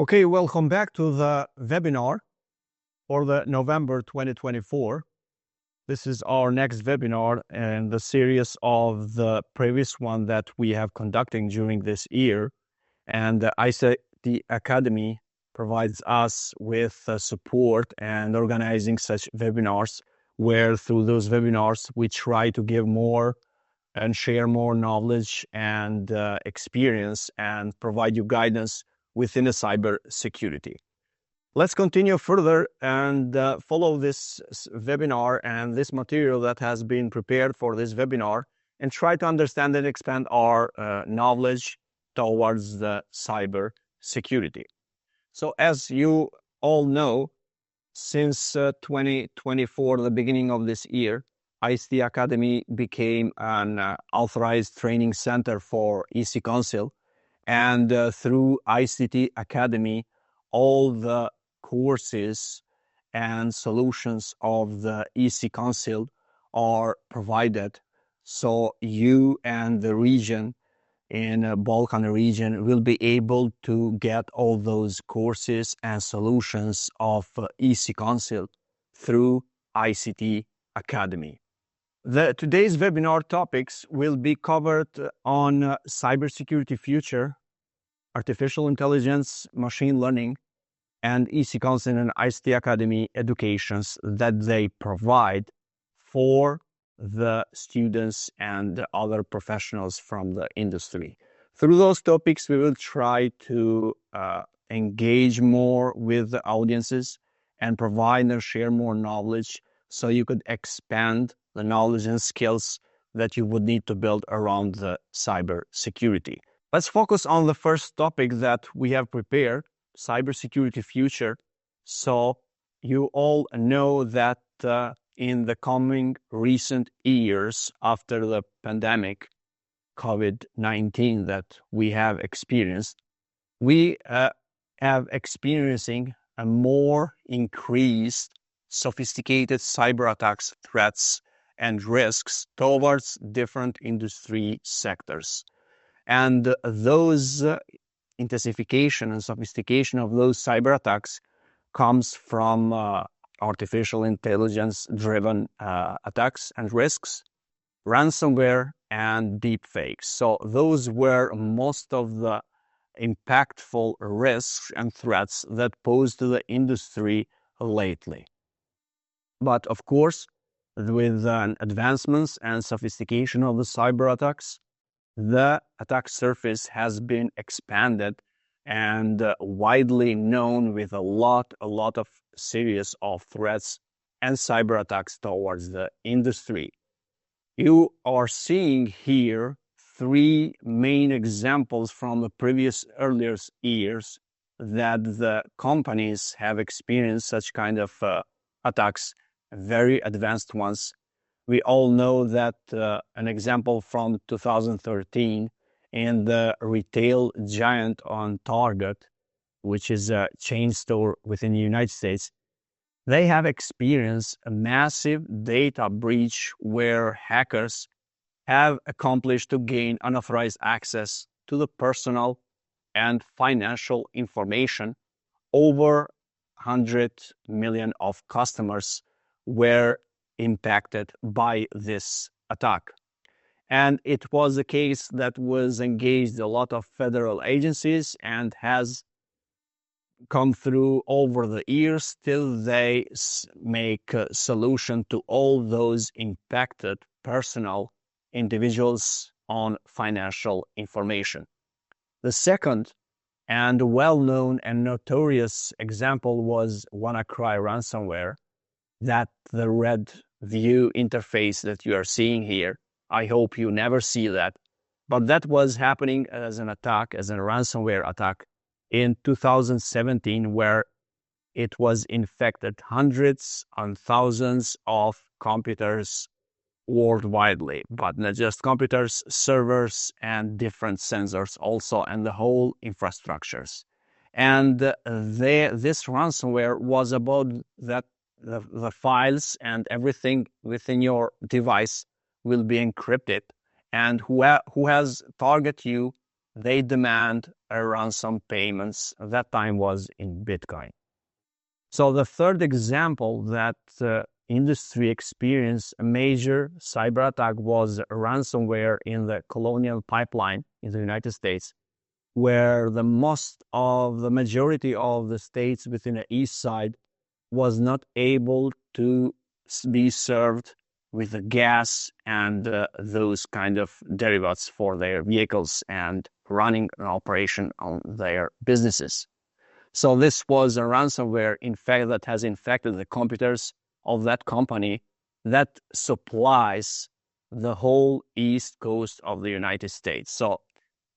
Okay, welcome back to the webinar for the November 2024. This is our next webinar in the series of the previous one that we have conducting during this year. And the ICT Academy provides us with support and organizing such webinars, where through those webinars, we try to give more and share more knowledge and experience and provide you guidance within the cyber security. Let's continue further and follow this webinar and this material that has been prepared for this webinar and try to understand and expand our knowledge towards the cyber security. So as you all know, since 2024, the beginning of this year, ICT Academy became an authorized training center for EC Council. And through ICT Academy, all the courses and solutions of the EC Council are provided. So you and the region in Balkan region will be able to get all those courses and solutions of EC Council through ICT Academy. Today's webinar topics will be covered on cybersecurity future, artificial intelligence, machine learning, and EC Council and ICT Academy educations that they provide for the students and other professionals from the industry. Through those topics, we will try to engage more with the audiences and provide and share more knowledge so you could expand the knowledge and skills that you would need to build around the cyber security. Let's focus on the first topic that we have prepared, cybersecurity future. So you all know that in the coming recent years after the pandemic, COVID-19 that we have experienced, we have experiencing a more increased sophisticated cyber attacks, threats, and risks towards different industry sectors. And those intensification and sophistication of those cyber attacks comes from artificial intelligence-driven attacks and risks, ransomware, and deepfakes. So those were most of the impactful risks and threats that pose to the industry lately. But of course, with advancements and sophistication of the cyber attacks, the attack surface has been expanded and widely known with a lot of series of threats and cyber attacks towards the industry. You are seeing here three main examples from the previous earlier years that the companies have experienced such kind of attacks, very advanced ones. We all know that an example from 2013 in the retail giant on Target, which is a chain store within the United States, they have experienced a massive data breach where hackers have accomplished to gain unauthorized access to the personal and financial information. Over 100 million of customers were impacted by this attack. And it was a case that was engaged a lot of federal agencies and has come through over the years till they make a solution to all those impacted personal individuals on financial information. The second and well-known and notorious example was WannaCry ransomware, that the red view interface that you are seeing here. I hope you never see that. But that was happening as an attack, as a ransomware attack in 2017, where it was infected hundreds and thousands of computers worldwide, but not just computers, servers, and different sensors also, and the whole infrastructures. And this ransomware was about that the files and everything within your device will be encrypted, and who has target you they demand a ransom payments. That time was in Bitcoin. So the third example that industry experienced a major cyber attack was ransomware in the Colonial Pipeline in the United States, where the majority of the states within the east side was not able to be served with the gas and those kind of derivatives for their vehicles and running an operation on their businesses. So this was a ransomware, in fact, that has infected the computers of that company that supplies the whole east coast of the United States. So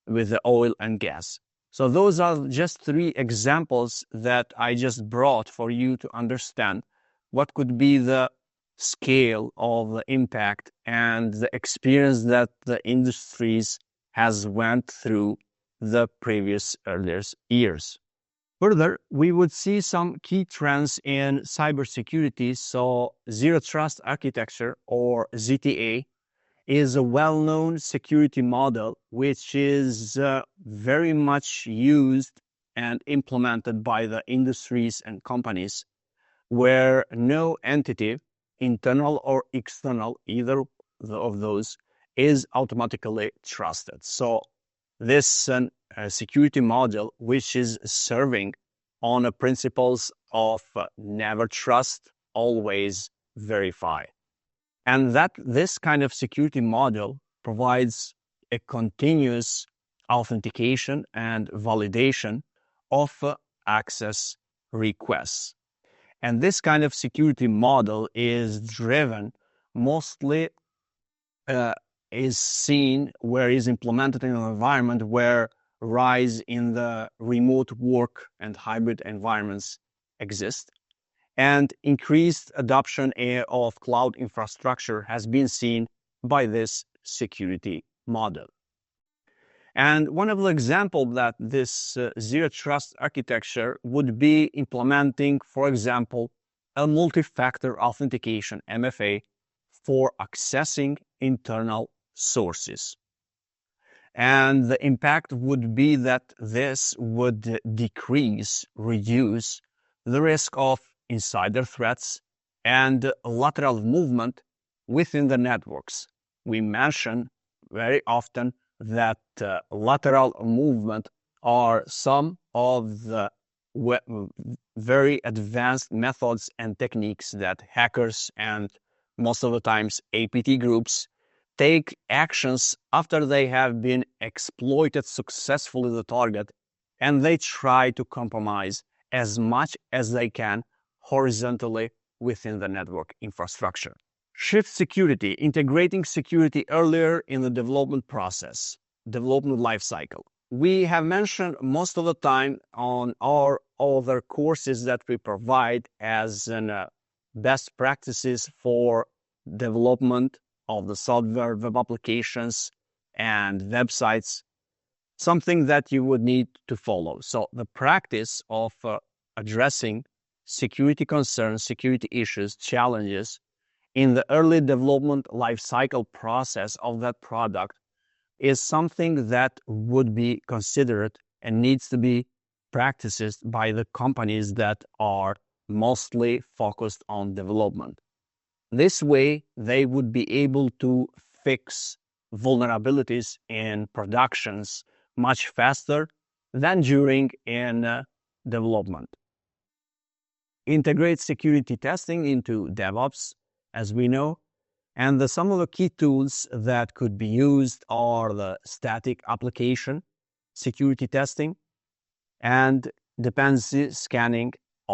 with the oil and gas. So those are just three examples that I just brought for you to understand what could be the scale of the impact and the experience that the industries has went through the previous earlier years. Further, we would see some key trends in cybersecurity. So Zero Trust Architecture, or ZTA, is a well-known security model which is very much used and implemented by the industries and companies, where no entity, internal or external, either of those, is automatically trusted. So this security model, which is serving on the principles of never trust, always verify. And that this kind of security model provides a continuous authentication and validation of access requests. And this kind of security model is driven mostly is implemented in an environment where rise in the remote work and hybrid environments exist. And increased adoption of cloud infrastructure has been seen by this security model. And one of the examples that this zero trust architecture would be implementing, for example, a multi-factor authentication, MFA, for accessing internal sources. And the impact would be that this would reduce the risk of insider threats and lateral movement within the networks. We mention very often that lateral movement are some of the very advanced methods and techniques that hackers and most of the times APT groups take actions after they have been exploited successfully the target, and they try to compromise as much as they can horizontally within the network infrastructure. Shift security, integrating security earlier in the development process, development lifecycle. We have mentioned most of the time on our other courses that we provide as best practices for development of the software, web applications, and websites, something that you would need to follow. So the practice of addressing security concerns, security issues, challenges in the early development life cycle process of that product is something that would be considered and needs to be practiced by the companies that are mostly focused on development. This way, they would be able to fix vulnerabilities in productions much faster than during in development. Integrate security testing into DevOps, as we know, and some of the key tools that could be used are the static application security testing and dependency scanning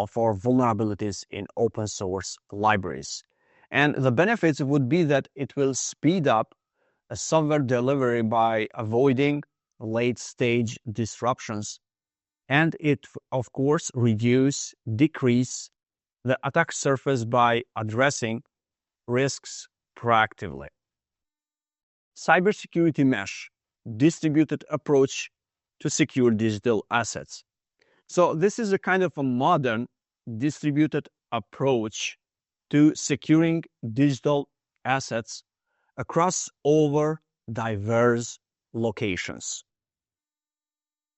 for vulnerabilities in open source libraries. And the benefits would be that it will speed up a software delivery by avoiding late stage disruptions. And it, of course, decrease the attack surface by addressing risks proactively. Cybersecurity mesh, distributed approach to secure digital assets. So this is a kind of a modern distributed approach to securing digital assets across over diverse locations.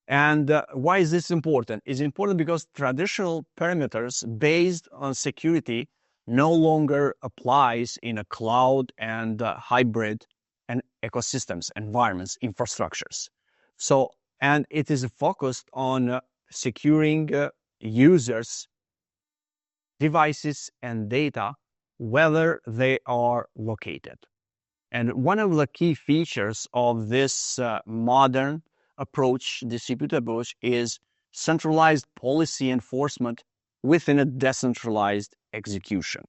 And why is this important? It's important because traditional parameters based on security no longer applies in a cloud and hybrid and ecosystems, environments, infrastructures. So, and it is focused on securing users, devices, and data, whether they are located. And one of the key features of this modern approach, distributed approach, is centralized policy enforcement within a decentralized execution.